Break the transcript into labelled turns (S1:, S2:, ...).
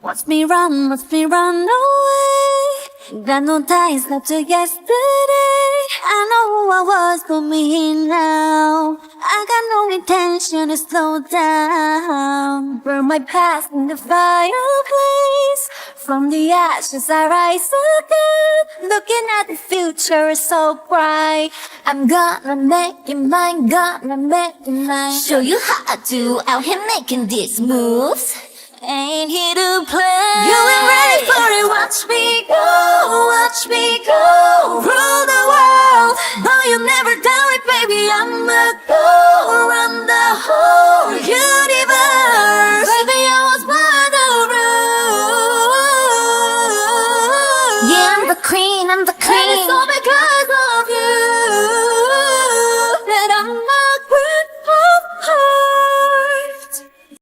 S1: watch me run away. Got no ties left to yesterday. I know who I was, put me in now. I got no intention to slow down. Burn my past in the fireplace. From the ashes I rise again. Looking at the future is so bright. I'm gonna make it mine, gonna make it mine. Show you how I do out here making these moves. Ain't here to play. You ain't ready for it. Watch me go, rule the world. No, you'll never do it, baby. I'm a